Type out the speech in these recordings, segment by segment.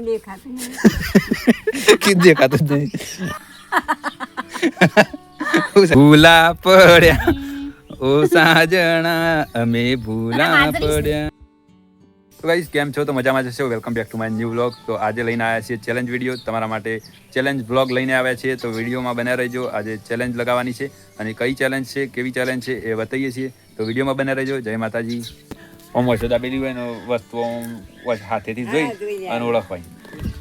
દેખાતું જ નહીં. ભૂલા પડ્યા ઓ સાજણા અમે ભૂલા પડ્યા. તો ગાઈસ કેમ છો? તો મજામાં જશો. Welcome back to my new vlog. તો આજે લઈને આવ્યા છીએ ચેલેન્જ વિડીયો તમારા માટે. ચેલેન્જ વ્લોગ લઈને આવ્યા છીએ, તો વિડીયોમાં બન્યા રહેજો. આજે ચેલેન્જ લગાવવાની છે અને કઈ ચેલેન્જ છે, કેવી ચેલેન્જ છે એ બતાવીએ છીએ. તો વિડીયોમાં બન્યા રહેજો. જય માતાજી. ઓમ વચ્ચે દાબેલી હોય ને વસ્તુઓ હાથેથી જોઈ અને ઓળખવાય.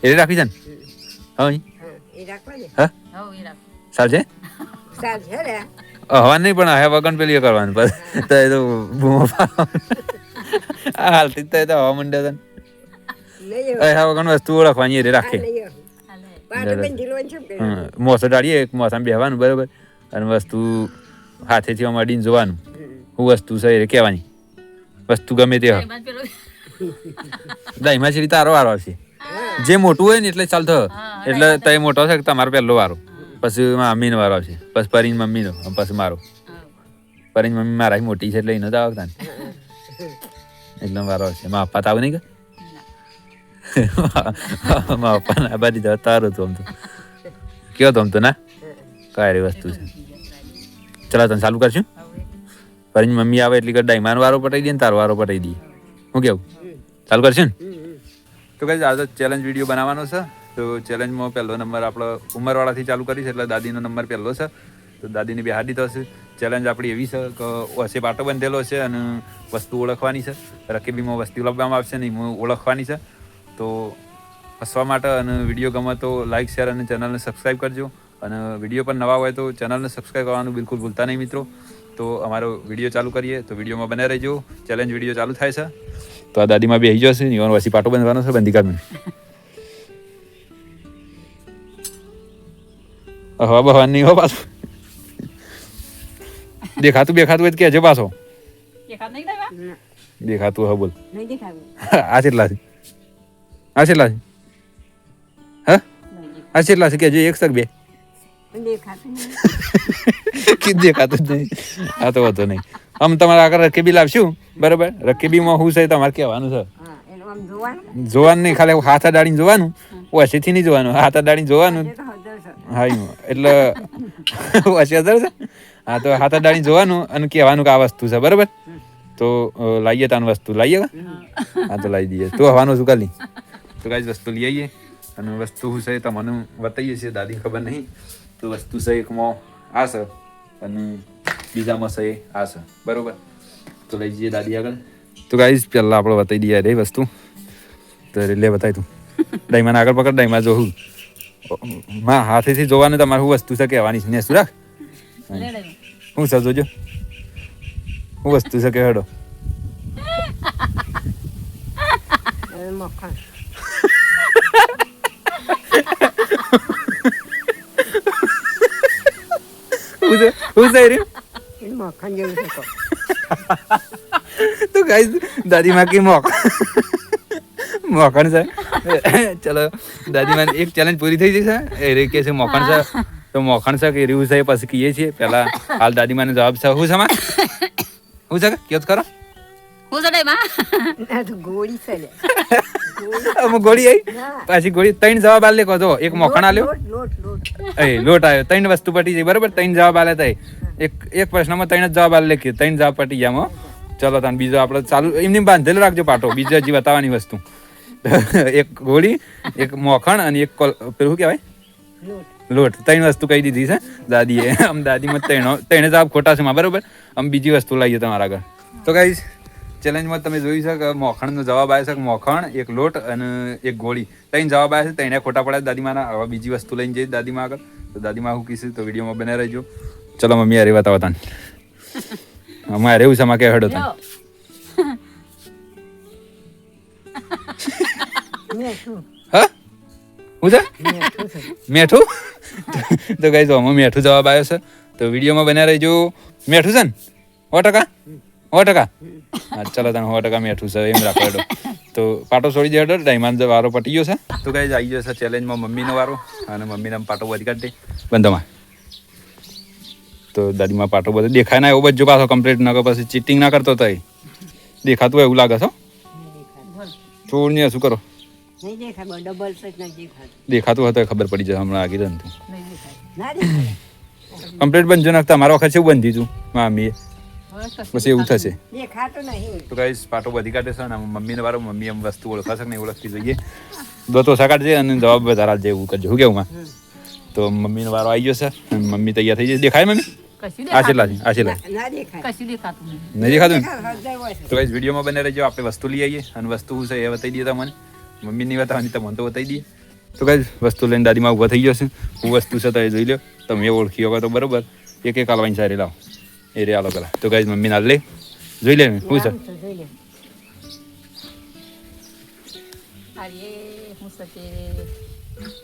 એ રાખી છે ને? હા હા સાલ છે હવા નહીં પણ હવા વગર પેલી કરવાનું બસ. તો એ તો હાલતી જ તો હવા મંડે છે હવા વગર વસ્તુ ઓળખવાની એ રાખે. મોસો ડાળીએ મોસામાં બેહવાનું બરાબર અને વસ્તુ હાથેથી આમ અડીને જોવાનું શું વસ્તુ છે એ કહેવાની. વસ્તુ ગમે તે દહીંમાં છે તારો વારો આવશે. જે મોટું હોય ને એટલે ચાલ થયો એટલે તય મોટો છે તમારો પહેલો વારો, પછી મમ્મીનો વારો આવશે, પછી પરીન મમ્મીનો, પછી મારો. પરીન મમ્મી મારા મોટી છે એટલે એનો જ આવતા ને એકદમ વારો આવશે. મા પપ્પા તો આવું નહીં કે મા પપ્પા ના બારી જવા તારું હતું આમ તો કયો તો આમ તો ના કાંઈ વસ્તુ છે. ચલો તને ચાલુ કરશું. પરીન મમ્મી આવે એટલે ડાયમાનો વારો પટાઈ દઈએ ને તારો વારો પટાઈ દઈએ. શું કેવું? ચાલુ કરશું ને? તો કઈ આજે ચેલેન્જ વિડીયો બનાવવાનો છે. તો ચેલેન્જમાં પહેલો નંબર આપણે ઉંમરવાળાથી ચાલુ કરીશ એટલે દાદીનો નંબર પહેલો છે. તો દાદીને બેહાડી થશે. ચેલેન્જ આપણી એવી છે કે વચ્ચે પાટો બંધેલો છે અને વસ્તુ ઓળખવાની છે. રકેબીમાં વસ્તુ લાવવામાં આવશે ને એમાં ઓળખવાની છે. તો હસવા માટે અને વિડીયો ગમે તો લાઇક શેર અને ચેનલને સબસ્ક્રાઈબ કરજો. અને વિડીયો પર નવા હોય તો ચેનલને સબસ્ક્રાઈબ કરવાનું બિલકુલ ભૂલતા નહીં મિત્રો. તો અમારો વિડીયો ચાલુ કરીએ. તો વિડીયોમાં બને રહેજો. ચેલેન્જ વિડીયો ચાલુ થાય છે. તો આ દાદીમાં બેસી જશે ને એવાનો પછી પાટો બંધવાનો છે. બંધી કાઢ હવા બહવા નહીં હો પાછું. દેખાતું હોય કે હજુ પાછો દેખાતું હા બોલ. આ કેટલા છે? આ કેટલા છે? હા આ કેટલા છે કે હજુ એક સર બે દેખાતું જ નહીં. આ તો વાંધો નહીં. આમ તમારે આગળ રકેબી લાવશું બરાબર. રકેબીમાં શું છે તમારે કહેવાનું છે. જોવાનું નહીં, ખાલી હાથ અડાડીને જોવાનું. વસીથી નહીં જોવાનું, હાથ અડાડીને જોવાનું. હા એટલે વસી અસર છે. હા તો હાથ અડાડીને જોવાનું અને કહેવાનું કે આ વસ્તુ છે બરાબર. તો લાવીએ તાનું વસ્તુ લાવીએ. હા તો લાવી દઈએ. તો હવાનું શું કાલી તો કાંઈ વસ્તુ લઈ આવીએ અને વસ્તુ શું છે તમને બતાવીએ છીએ. દાદી ખબર નહીં. તો વસ્તુ છે એકમાં આ છે અને બીજામાં છે આ છે બરાબર. તો લઈ જઈએ દાદી આગળ. તો ગાઈસ પહેલાં આપણે બતાવી દઈએ રે વસ્તુ. તો લે બતાવી તું ડાયમાં આગળ પકડ. ડાયમાં જોવું માં હાથેથી જોવાનું તમારે શું વસ્તુ છે કહેવાની છે ને. શું રાખ શું છે જોજો શું વસ્તુ છે કે હેડો. તો ગાઈસ દાદીમાં કે મોખણ છે. ચલો દાદીમાં એક ચેલેન્જ પૂરી થઈ જશે. એ રે કે છે મોખણ છે. તો મોખણ છે કે રહ્યું છે પછી કહીએ છીએ. પહેલા હાલ દાદીમાનો જવાબ છે શું છે માં શું છે કયો કરો ગોળી આવી પાછી ગોળી. ત્રણ જવાબ આલે કહો તો એક મોખણ આલ્યો લોટ આવ્યો. ત્રણ વસ્તુ પટી જાય બરાબર. ત્રણ જવાબ આલે થાય. એક પ્રશ્નમાં ત્રણ જ જવાબ આલે કે ત્રણ જવાબ પટી ગયા. ચલો તાન બીજો આપણે ચાલુ એમની બાંધેલો રાખજો પાટો. બીજો હજી બતાવવાની વસ્તુ એક ગોળી, એક મોખણ અને એક પેલું શું કહેવાય લોટ. ત્રણ વસ્તુ કહી દીધી છે દાદીએ. આમ દાદીમાં ત્રણે જવાબ ખોટા છે બરાબર. આમ બીજી વસ્તુ લાવીએ તમારા આગળ. તો ગાઈસ ચેલેન્જમાં તમે જોઈ છે કે મોખણનો જવાબ આવે છે કે મોખણ, એક લોટ અને એક ગોળી. ત્રણ જવાબ આવે છે. ત્રણે ખોટા પડ્યા દાદીમાના. હવે બીજી વસ્તુ લઈને જઈએ દાદીમાં આગળ. તો દાદીમાં શું કહીશું તો વિડીયોમાં બને રહેજો. ચલો મમ્મી અરે બતાવો તાન અમારે એવું છે માં કે હેડો તાન. હા શું છે મેઠું? તો ગાઈસ આમાં મેઠું જવાબ આવ્યો છે. તો વિડીયોમાં બન્યા રહેજો. મેઠું છે ને 100%? 100%? હા ચલો તને 100% મેઠું છે એમ રાખો હેડો. તો પાટો છોડી દે હેડો. ડાયમાન વારો પટી ગયો છે. તો ગાઈસ આવી ગયો છે ચેલેન્જમાં મમ્મીનો વારો અને મમ્મીને પાટો બધી કાઢી બંધોમાં. તો દાદીમાં પાટો બધો દેખાય ના એવો બધો પાછો કમ્પ્લીટ ના પછી ચીટિંગ ના કરતો તો દેખાતું એવું લાગે છો. છોડને શું કરો નહીં દેખાય ડબલ સેટ નહીં દેખાય દેખાતું હોય તો ખબર પડી જાય હમણાં આગળ જન તું નહીં દેખાય ના દેખાય કમ્પ્લીટ બનજો નાખતા મારા વખત એવું બંધી તું મમ્મીએ બસ એવું થશે દેખાતો નહીં તો ગાઈસ પાટો બધી કાઢે છે અને મમ્મીને વારો મમ્મી એમ વસ્તુ ઓળખાશે કે નહીં ઓળખતી જોઈએ દોતો કાઢજે અને જવાબ વધારે આપજે એવું કરજો શું કેવું માં તો મમ્મીનો વારો આવી ગયો છે અને મમ્મી તૈયાર થઈ જશે દેખાય મમ્મી આ છેલ્લા છે આ છેલ્લા ના દેખાય કશું દેખાતું નહીં. નહીં દેખાતું ને? હજાર હોય છે તો ગાઈસ વિડીયોમાં બને રહેજો આપણે વસ્તુ લઈ આવીએ અને વસ્તુ શું છે એ બતાવી દઈએ તમને મમ્મી નહીં બતાવવાની તો મને તો બતાવી દઈએ તો ગાઈસ વસ્તુ લઈને દાદીમાં ઊભા થઈ ગયો છે હું વસ્તુ છે તો એ જોઈ લો તમે ઓળખી હોય તો બરોબર એક એક આલવાની સારી લાવો એ રે આલો પેલા તો ગાઈસ મમ્મી ના લે જોઈ લે શું છે જોઈ લે અરે હું સચે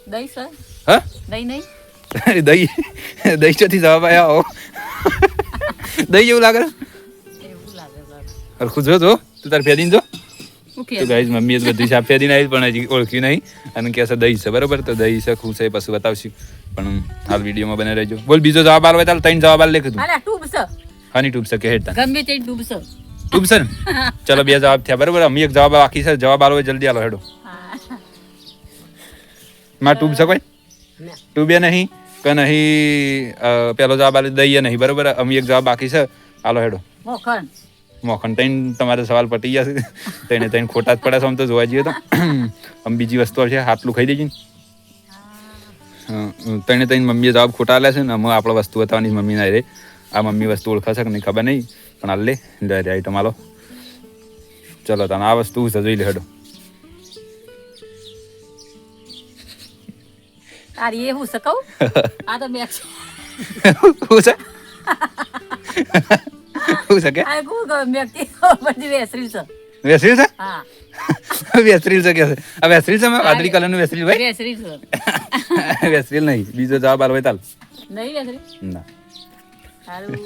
દહીં સર હા દહીં નહીં દહીં દહીં ચોથી જવાબ આવ્યા દહીં જેવું લાગે એવું લાગે સર હરખું જો તો તું તાર ફેરીને જો ઓકે તો ગાઈઝ મમ્મીએ તો બધી સાફ ફેરીને આવી પણ હજી ઓળખ્યું નહીં અને કહે છે દહીં છે બરોબર તો દહીં છે ખુશ છે પછી બતાવશું પણ હાલ વિડીયોમાં બને રહેજો બોલ બીજો જવાબ આલો તાલ ત્રણ જવાબ આલ લેખ તું અરે ટૂબ છે હાની ટૂબ છે કે હેડતા ગમે તે ટૂબ છે ટૂબ છે ને ચલો બે જવાબ થયા બરોબર અમે એક જવાબ બાકી છે જવાબ આલો હોય જલ્દી આલો હેડો હા માં ટૂબ છે કોઈ ના ટૂબે નહીં કે નહીં પેલો જવાબ આલે દઈએ નહીં બરોબર અમે એક જવાબ બાકી છે આલો હેડો મોખણ મોખણ તઈને તમારે સવાલ પટી જશે તઈને તઈને ખોટા જ પડે છે આમ તો જોવા જઈએ તો આમ બીજી વસ્તુ છે હાટલું ખાઈ દેજે ને તઈને તઈને મમ્મીએ જવાબ ખોટા આલ્યા છે ને અમે આપણે વસ્તુ બતાવવાની મમ્મી ના રે આ મમ્મી વસ્તુ ઓળખાશે કે નહીં ખબર નહીં પણ હાલ લે આઈટમ આલો ચલો તને આ વસ્તુ છે જોઈ લે હેડો અરે એ હું શકું આ તો બેગ છે શું છે શું છે કે આ કું બેગ થી બધી વેસરી છે વેસરીલ છે હા વેસરીલ છે કે છે આ વેસરીલ છે વાદળી કલરનું વેસરીલ ભાઈ વેસરી છે વેસરીલ નહીં બીજો જવાબ આલો ભાઈ તાલ નહીં વેસરી ના સારું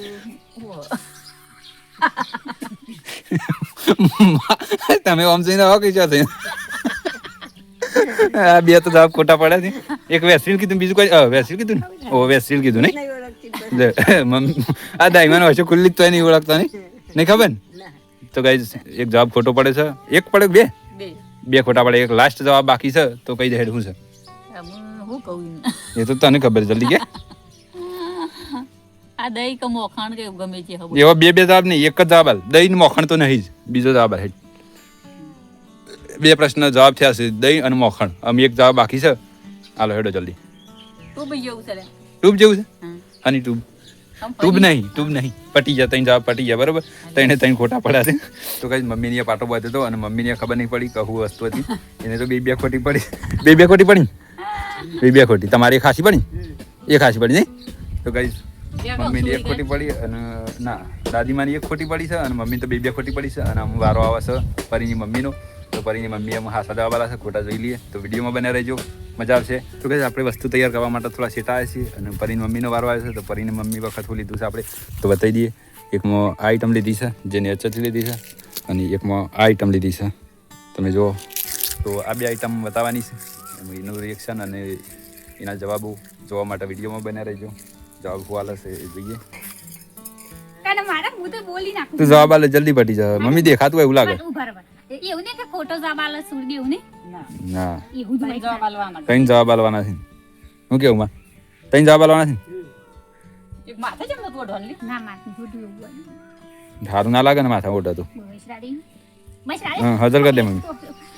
તમે આમ જઈને આવો કે છે આ બે તો જવાબ ખોટા પડ્યા છે એક વેસરીલ કીધું બીજું કોઈ વેસરીલ કીધું ને ઓ વેસરીલ કીધું નહીં નહીં ઓળખતી લે, મમ્મી આ દાઈમાનો હશે ખુલ્લી જ તો નહીં ઓળખતા નહીં નહીં ખબર ને ના તો ગાઈઝ એક જવાબ ખોટો પડે છે એક પડે કે બે બે બે ખોટા પડે એક લાસ્ટ જવાબ બાકી છે તો કઈ દે હેડ શું છે હું કહું એ તો તને ખબર જલ્દી કે આ દહીં કે મોખણ કે ગમે તે ખબર એવા બે બે જવાબ નહીં એક જ જવાબ આલ દહીં ને મોખણ તો નહીં જ બીજો જવાબ આલ હેડ બે પ્રશ્ન જવાબ થયા છે દહીં અને મોખણ અમે એક જવાબ બાકી છે હાલો હેડો જલ્દી તું બી જેવું છે લે ટ્યુબ જેવું છે હા આની ટ્યુબ આમ ટ્યુબ નહીં પટી જાય ત્રણ જવાબ પટી જાય બરોબર ત્રણે ત્રણ ખોટા પડ્યા છે તો કઈ મમ્મીની પાટો બાંધ્યો હતો અને મમ્મીને ખબર નહીં પડી કે શું વસ્તુ હતી એને તો બે ખોટી પડી બે ખોટી પડી બે ખોટી તમારી એક ખાસી પડી એક ખાસી પડી નહીં તો કઈ મમ્મીની એક ખોટી પડી અને ના દાદીમાની એક ખોટી પડી છે અને મમ્મી તો બે ખોટી પડી છે અને વારો આવે છે પરીની મમ્મીનો તો પરીની મમ્મી એમ હાસા જવાબ આલા છે ખોટા જોઈ લઈએ તો વિડીયોમાં બને રહેજો મજા આવશે તો કઈ આપણે વસ્તુ તૈયાર કરવા માટે થોડા સેટા આવે છે અને પરીની મમ્મીનો વારો આવે છે તો પરીની મમ્મી વખત શું લીધું છે આપણે તો બતાવી દઈએ એકમાં આ આઈટમ લીધી છે જે નેચરથી લીધી છે અને એકમાં આ આઈટમ લીધી છે તમે જુઓ તો આ બે આઈટમ બતાવવાની છે એનું રિએક્શન અને એના જવાબો જોવા માટે વિડીયોમાં બને રહેજો જવાબ શું આલે છે એ જોઈએ કાને મારા હું તો બોલી નાખું તું જવાબ આલે જલ્દી પટી જાય મમ્મી દેખાતું હોય એવું લાગે બરાબર એવું નહીં કે ખોટો જવાબ આલે સુરદી એવું નહીં ના ના એવું જ હોય. જવાબ આલવાના ત્રણ જવાબ આલવાના છે હું કેવું માં ત્રણ જવાબ આલવાના છે એક માથે જેમ નતું ઓઢવાનું ના માથું ખોટું એવું હોય. સારું ના લાગે ને માથા ઓટા તો મહેશરાડી મહેશરાડી હા હાજર કરી દે મમ્મી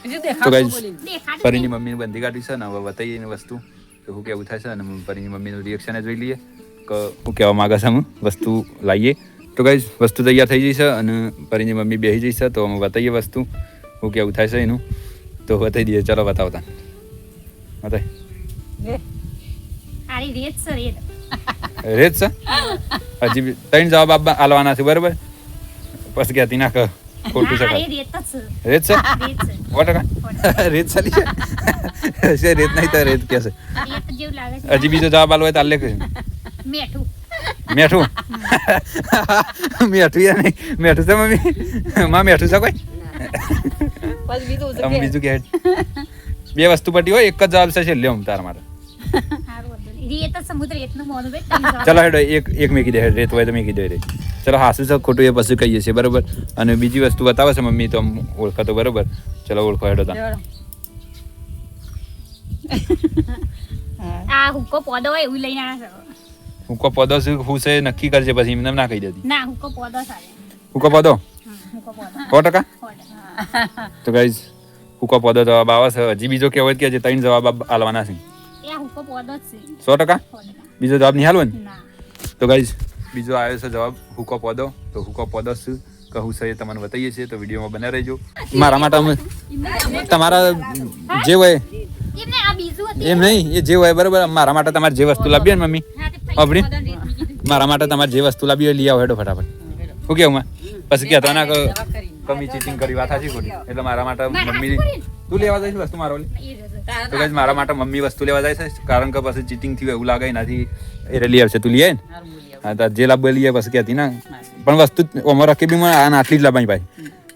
બીજું તો દેખાતું guys, બોલી દેખાડું પરીની મમ્મીને બંધી કાઢી છે ને હવે બતાવીએ એની વસ્તુ તો શું કેવું થાય છે અને પરીની મમ્મીનું રિએક્શન જોઈ લઈએ કે શું કહેવા માગે છે અમે વસ્તુ લાવીએ તો ગાઈઝ વસ્તુ તૈયાર થઈ જઈ છે અને પરીની મમ્મી બેસી જઈ છે તો અમે બતાવીએ વસ્તુ શું કેવું થાય છે એનું તો બતાવી દઈએ ચલો બતાવતા બતાવી આરી રેત છે રેત રેત છે હજી બી ત્રણ જવાબ આલવાના છે બરાબર પછી કહેતી ના કર ખોટું છે આ કાંઈ. રેત જ છે રેત છે રેત છે સો ટકા રેત ચાલી છે રેત નહીં તો રેત કે છે રેત જેવું લાગે છે હજી બીજો જવાબ આલો હોય તો આલે કે મેઠું મેઠું મેઠું યાર નહીં મેઠું છે મમ્મી માં મેઠું છે કોઈ પછી બીજું છે આમ કે બીજું કે બે વસ્તુ પટી હોય એક જ જવાબ છે લ્યો તારા માટે સારું હતું રેત જ સમુદ્ર રેતનું મોનું બેટ તમે જવાબ ચલો હેડો એક મેકી દે રેત હોય તો મેકી દે રે ચલો હાસું છે ખોટું એ પછી કહીએ છીએ બરોબર અને બીજી વસ્તુ બતાવે છે મમ્મી તો આમ ઓળખાતો બરોબર ચલો ઓળખો હેડો તા આ હુક્કો પોદો હોય એવું લઈને આવ્યા છે. હુકો પદો શું હું છે નક્કી કરજે પછી એમને ના કહી દેતી. ના હુક્કો પોદો સારે. હુકો પદો હુક્કો પોદો 100%. 100%. તો ગાઈઝ હુકો પદો જવાબ આવે છે. હજી બીજો કહેવાય કે જે 3 જવાબ આલવાના છે. એ હુક્કો પોદો જ છે. 100%. 100%. બીજો જવાબ નહીં હાલવો ને. ના. તો ગાઈઝ બીજો આવ્યો છે જવાબ હુકો પદો. તો હુકો પદો શું કહું છે એ તમને બતાવીએ છીએ, તો વિડીયોમાં બને રહેજો. મારા માટે અમે તમારા જે હોય એમને આ બીજું હતું. એમ નહીં, એ જે હોય બરાબર. મારા માટે તમારે જે વસ્તુ લાવી હોય ને મમ્મી, હા, તે પૈસા અભરી પોદો ને રેટ બીજી. મારા માટે તમારે જે વસ્તુ લાવી હોય લઈ આવો હેડો ફટાફટ. શું કેવું માં પછી કહેતો ના કે કમી ચીટિંગ કરી વાત સાચી ખોટી. એટલે મારા માટે મમ્મી તું લેવા જાય છે વસ્તુ મારો લે. એ જ હતું. તો ગાઈઝ મારા માટે મમ્મી વસ્તુ લેવા જાય છે, કારણ કે પછી ચીટિંગ થયું એવું લાગે એનાથી એ લઈ આવશે. તું લઈ આવે ને હા તો જે લાભ લઈએ પછી કહેતી ના પણ વસ્તુ અમારે રકેબીમાં આ આટલી જ લાવવાની ભાઈ.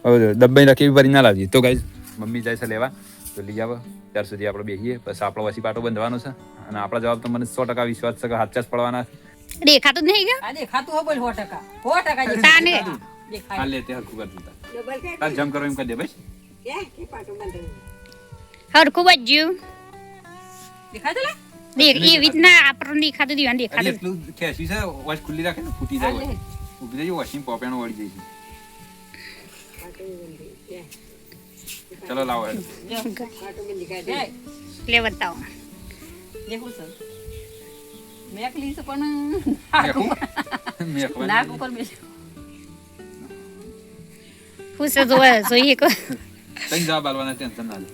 હવે ડબ્બાની રકેબી ભરી ના લાવજી. તો ગાઈઝ મમ્મી જાય છે લેવા, તો લઈ આવે ત્યાર સુધી આપણે બેસીએ. બસ આપણો વસી પાટો બંધવાનો છે અને આપણા જવાબ તો મને 100% વિશ્વાસ છે કે સાચા જ પડવાના છે. દેખાતું જ નહીં કે આ દેખાતું હોય બોલ 100%. 100% તાને. દેખાય. આ લે તે હરખું કરતું હતા. ડબલ કે તાર જમ કરો એમ કરી દે ભાઈ. કે પાટું બંધ. હરખું બજ્યું. દેખાય છે લે? દેખ એ રીતના આપણને દેખાતું દીવાન અરે દેખાતું. એટલું ખેંચી છે વોચ ખુલ્લી રાખે ને ફૂટી જાય હોય. ઊભી થઈ જાય વોશિંગ પોપેણો વળી જાય છે. ચલો લાવો હેડો. પાટું બંધ કાઢી. જય. લે બતાવો. દેખું સર મેકલી છે પણ મેકું? મેકવાનું. નાક ઉપર બેસ. હું છે જોવા જોઈએ કો. તઈ જવાબ આલવાના ટેન્શન ના લે.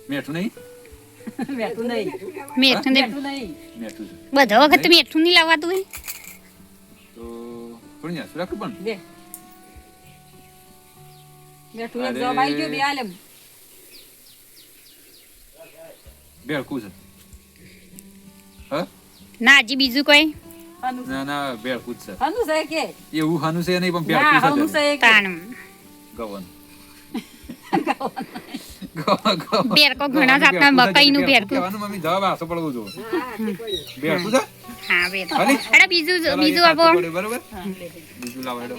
મેઠું નહીં? બેઠું નહીં. મેઠું ને બેઠું નહીં. મેઠું છે. બધા વખત મેઠું નહીં લાવવાતું હોય. તો થોડી ને રાખું પણ બે બેઠું એક અરે. જવાબ આવી ગયો બે આલેમ. ભેળકું છે. હા ના હજી બીજું કોઈ હાનું ના ના ભેળકું જ છે. હાનું છે કે એવું હાનું છે નહીં પણ ના ભેળકું હાનું છે. છે કે તાણ ગવન બેરકો ઘણા જાતના મકાઈનું બેરકું. કહેવાનું મમ્મી જવાબ આસો પડવું જો. હા તે પડ્યું. ભેળકું છે? હા બેર. ખાલી? અરે બીજું ચાલો, બીજું એક આપો. હાથું પડ્યું, બરોબર? બીજું લાવો હેડો.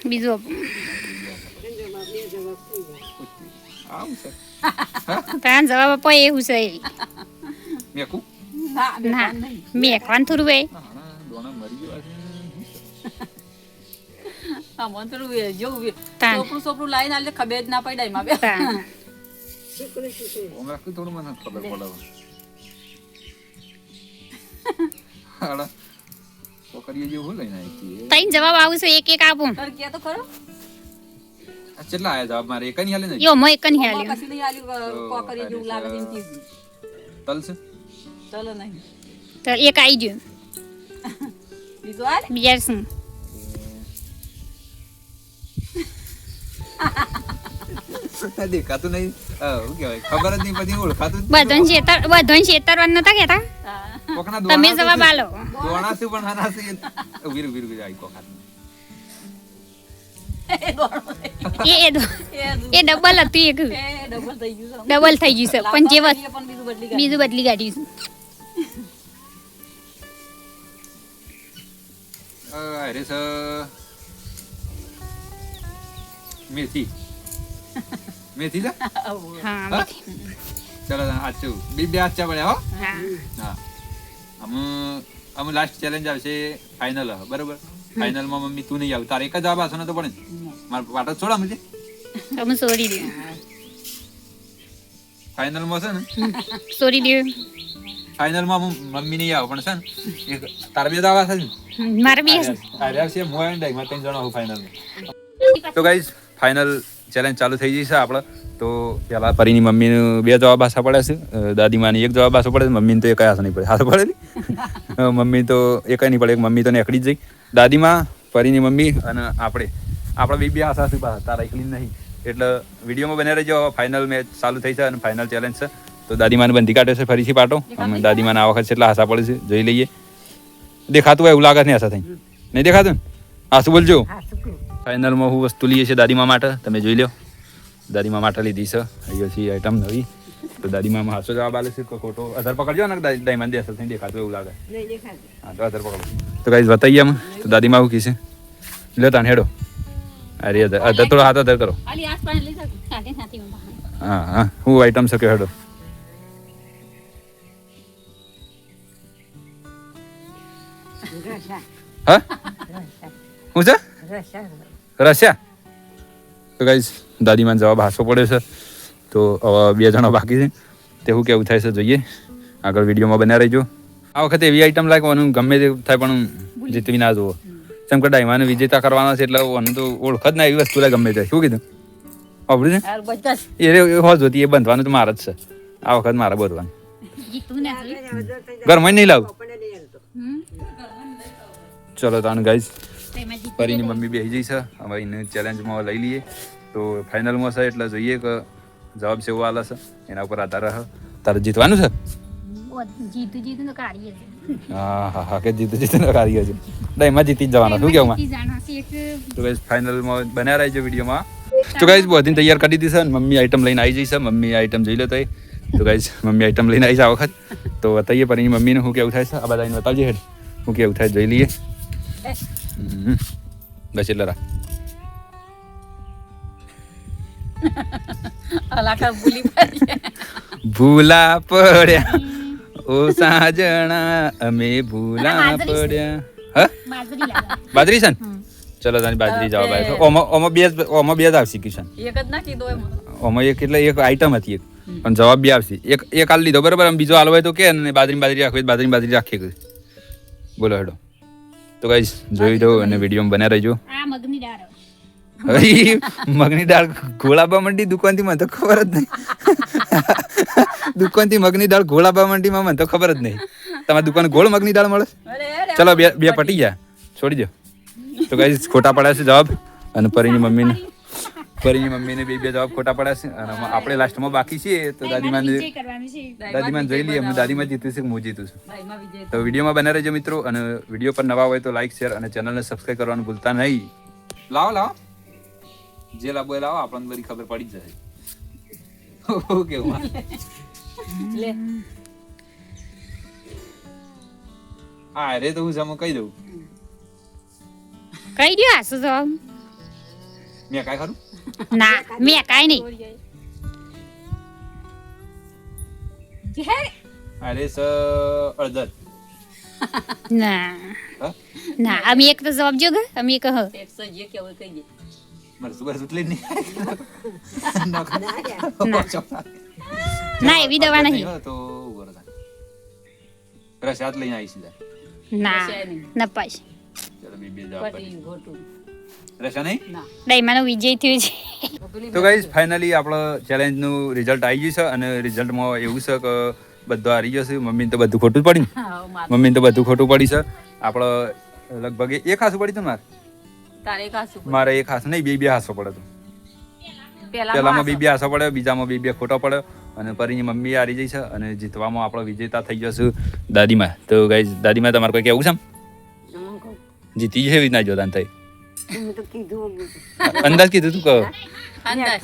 બીજું આપો. જવાબ બે જવાબ થઈ ગયા. આવું છે. તાન જવાબ આપો એવું છે. મેકું? ના ના બેઠું નહીં. મેકવાનું થોડું ભાઈ. હા, દોણા મરી ગયો છે. આ મંત્રું એ જેવું તાન. સોપરું લાઈને આલે ખબર જ ના પડાય માં બે તાન. શુક્ર શુક્ર. ઓમ રાખું થોડું મને ખબર પડે. હાડા. છોકરીઓ જેવું હું લઈને આવી હતી? તઈ જવાબ આવું છે એક એક આપું. તાર કે તો ખરો આ કેટલા આયા જવાબ મારે? એક નહીં હાલે ને? યો મો એક નહીં આમાં હાલ્યું. કશું નહીં આલ્યું કોકરી જેવું લાગે છે એમ કીધું. તલ છે? ચલો નહીં તો એક આવી ગયું. બીજું આલે બીજા શું દેખાતું નહીં. શું કહેવાય? ખબર જ નહીં પછી ઓળખાતું જ નહીં. બધાને છેતરવાનું નતા કહેતા. કોકના તમે દોણા જવાબ છે. આલો. દોણા છે પણ આના છે. વીર વીર વીર આઈ કોક હાથમાં. એ દોડો એ ડબલ હતું એક એ ડબલ થઈ ગયું છે. ડબલ થઈ ગયું છે પણ જે લાવતા પણ બીજું બદલી કાઢ્યું. બીજું બદલી કાઢ્યું છે. અરે સર મેથી મેથી છે? આવું. હા હા? ચાલો આચું બે આચા પડ્યા હો. હા હા અમે લાસ્ટ ચેલેન્જ આવશે ફાઇનલ બરોબર. ફાઇનલમાં મમ્મી તું નહીં આવ, તારે એક જ જવાબ આવશે ને તો પડે ને. મારે વાટો છોડા મને તમે છોડી દો ફાઇનલમાં છે ને છોડી દો ફાઇનલમાં મમ્મી નહીં આવ પણ છે ને એક તારા બે જવાબ આવશે ને. મારે બી આર્યા છે હું આવીને ડાઈમાં ત્રણ જણા હું ફાઇનલમાં. તો ગાઈઝ ફાઇનલ ચેલેન્જ ચાલુ થઈ જશે આપણે. તો પેલા પરીની મમ્મીનું બે જવાબ આશા પડે છે, દાદીમાની એક જવાબ આશો પડે છે, મમ્મીને તો એક આશા નહીં પડે. આશા પડે ને મમ્મી તો એક નહીં પડે, એક મમ્મી તો નીકળી જ જઈ. દાદીમાં પરીની મમ્મી અને આપણે બે આશા છે પાછા, તારા એકલી નહીં. એટલે વિડીયોમાં બને રહેજો. ફાઇનલ મેચ ચાલુ થઈ છે અને ફાઇનલ ચેલેન્જ છે. તો દાદીમાને બંધી કાઢે છે ફરીથી પાટો. અમે દાદીમાને આ વખત કેટલા આશા પડે છે જોઈ લઈએ. દેખાતું હોય એવું લાગે નહીં આશા થઈ? નહીં દેખાતું ને? આશુ બોલજો. હા શુક્ર. ફાઇનલમાં હું વસ્તુ લઈએ છીએ દાદીમા માટે, તમે જોઈ લો. દાદીમા માટે લીધી છે અહીંયા છે આઈટમ નવી. તો દાદીમામાં હાસો જવાબ આલે છે કે ખોટો? અધર પકડજો ને દાદીમાને દેશે નહીં દેખાતું એવું લાગે. નહીં દેખાતું. હા તો અધર પકડો. તો ગાઈઝ બતાવીએ અમે. તો દાદીમા શું કીશે? લે તાન હેડો. અરે અધર થોડો હાથ અધર કરો. આલી આસપાસ લઈ જાઓ. સાથે સાથે ઊભા. હા હા હું આઈટમ છે કે હેડો. રસા હા શું છે રસા રશિયા તો ગાઈસ દાદીમાને જવાબ હાસો પડ્યો છે તો હવે 2 જણા બાકી છે તે શું કેવું થાય છે જોઈએ આગળ વિડીયોમાં બન્યા રહીજો આ વખતે એવી આઈટમ લાગવાનું ગમે તે થાય પણ જીતવી ના જુઓ જેમ કે ડાયમાને વિજેતા કરવાના છે એટલે ઓને તો ઓળખ જ ના એવી વસ્તુ લાગે ગમે તે શું કીધું આવડ્યું હાર બચકાશ છે એ હોજ હોતી એ બંધવાનું તો મારે જ છે આ વખત મારે બધવાનું જીતું ને ઘરમાં નહીં લાવું આપણને નહીં આવતો ચલો તાન ગાઈસ તેમાં જીતી પરીની મમ્મી બેસી જઈ છે હવે એને ચેલેન્જમાં લઈ લઈએ તો ફાઇનલમાં છે એટલે જોઈએ કે જવાબ સેવો આલે છે એના ઉપર આધાર રહે તારે જીતવાનું છે જીતું તો કાઢીએ છે હા કે જીતું કાર્ય છે એટલે એમાં જીતી જ જવાના શું કેવું જીતી જાਣਾ છે એક તો ગાઈસ ફાઇનલમાં બન્યા રહેજો વિડીયોમાં તો ગાઈસ બધીને તૈયાર કરી દીધી છે અને મમ્મી આઈટમ લઈને આવી જઈ છે મમ્મી આઈટમ જોઈ લો તો ગાઈસ મમ્મી આઈટમ લઈને આવી છે આ વખત તો બતાવીએ પરીની મમ્મીને શું કેવું થાય છે આ બધાને બતાવજે હેડ શું કેવું થાય જોઈ લઈએ બસ એટલે રા અલાકા ભૂલી પડી ભૂલા પડ્યા ઓ સાજણા અમે ભૂલા પડ્યા હા બાજરી લાગે બાજરી છે ને ચલો તારી બાજરી જવાબ આવ્યો છે ઓમાં બે જ આવશે કિશન એક જ નાખી દો એમ ઓમાં એક એટલે એક આઈટમ હતી એક પણ જવાબ બે આવશે એક આલ લીધો બરાબર આમ બીજો આલવાય તો કે ને બાજરી રાખવી બાજરી રાખીએ બોલો હેડો તો ગાઈસ જોઈ દો અને વિડીયોમાં બન્યા રહેજો આ મગની દાળ હવે મગની દાળ ઘોળાબા મંડી દુકાનથી મને તો ખબર જ નહીં દુકાનથી મગની દાળ ઘોળાબા મંડીમાં મને તો ખબર જ નહીં તમારી દુકાન ગોળ મગની દાળ મળે ચલો બે પટી ગયા છોડી દો તો ગાઈસ ખોટા પડ્યા છે જવાબ અને પરીની મમ્મીને બે જવાબ ખોટા પડ્યા છે અને આપણે લાસ્ટમાં બાકી છીએ તો દાદીમાને કરવાનું છે જોઈ લઈએ હું દાદીમાં જીતું છે હું જીતું છું ભાઈમાં વિજય તો વિડીયોમાં બના રહેજો મિત્રો અને વિડીયો પર નવા હોય તો લાઈક શેર અને ચેનલને સબસ્ક્રાઇબ કરવાનું ભૂલતા નહીં લાવો જે લાવો એ લાવો આપણને બધી ખબર પડી જ જાય કેવું લે હા રે તો હું જમો કહી દઉં કઈ દો આસુ જવાબ મેં કાંઈ ખરું ના મેં કાઈ નહીં અરે સ અડધર ના હા ના અમે એક તો જવાબ જો ગા અમે એક હ એકસો જે કેવું કહી દે મારે સુબર સુટલી નહીં ના એવી દવા નહીં તો રસાત લઈને આવી સીધા ના કશાય નહીં. ના પાસ ચલો બે જવાબ પટી ગોટું રસા નહીં ના ડાયમાનો વિજય થયો છે પેલી તો ગાઈઝ ફાઇનલી આપણો ચેલેન્જનું રિઝલ્ટ આવી ગયું છે અને રિઝલ્ટમાં એવું છે કે બધું હારી ગયો છે મમ્મીને તો બધું ખોટું જ પડ્યું હા, મારે. મમ્મીને તો બધું ખોટું પડી છે આપણે લગભગ એક હાસું પડી હતું મારે તારે કાશું મારે એક હાસ નહીં બે હાસો પડે તો પેલા પહેલામાં બે હાસો પડ્યો બીજામાં બે ખોટો પડ્યો અને પરીની મમ્મી હારી જઈ છે અને જીતવામાં આપણો વિજેતા થઈ ગયો છે દાદીમાં તો ગાઈઝ દાદીમાં તમારે કોઈ કેવું છે આમ? હું કહું જીતી છે એવી જ ના જોતા થઈ હું તો કીધું અંદાજ કીધું તું કહો અંદાજ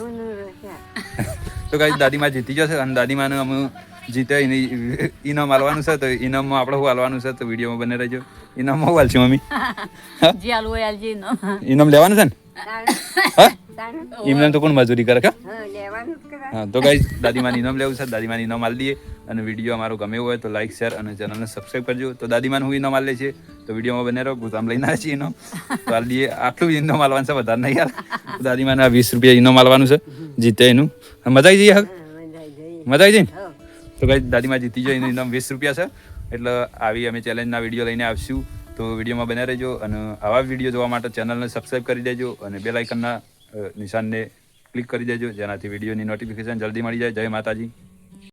તો ગાઈઝ દાદીમાં જીતી જશે અને દાદીમાને અમે જીતે ઇનામ હાલવાનું છે તો ઇનામમાં આપણે શું હાલવાનું છે તો વિડીયોમાં બને રહેજો ઇનામમાં શું હાલશું મમ્મી જે આલુ હોય આલજે ન ઇનામ લેવાનું છે ને હા તારું ઇનામ તો કોણ મજૂરી કરે કે હા લેવાનું જ કરા હા તો ગાઈઝ દાદીમાને ઇનામ લેવું છે દાદીમાને ઇનામ આલી દઈએ અને વિડીયો અમારો ગમે હોય તો લાઈક શેર અને ચેનલને સબસ્ક્રાઈબ કરજો તો દાદીમાને હું ઇનામ આલે છે તો વિડીયોમાં બને રહો ભૂતામ લઈને આવે છે ઇનામ તો આલી દઈએ આટલું ઇનામ આલવાનું છે વધારે નહીં યાર તો દાદીમાને 20 રૂપિયા ઇનામ આલવાનું છે જીતે એનું મજા આવી જઈએ હવે મજા આવી જઈ ને તો ગાઈઝ દાદીમાં જીતી જાય એનું ઇનામ 20 રૂપિયા છે એટલે આવી અમે ચેલેન્જના વિડીયો લઈને આવશું તો વિડીયોમાં બને રહેજો અને આવા વિડીયો જોવા માટે ચેનલને સબસ્ક્રાઈબ કરી દેજો અને બેલ આઇકનના નિશાનને ક્લિક કરી દેજો જેનાથી વિડીયોની નોટિફિકેશન જલ્દી મળી જાય જય માતાજી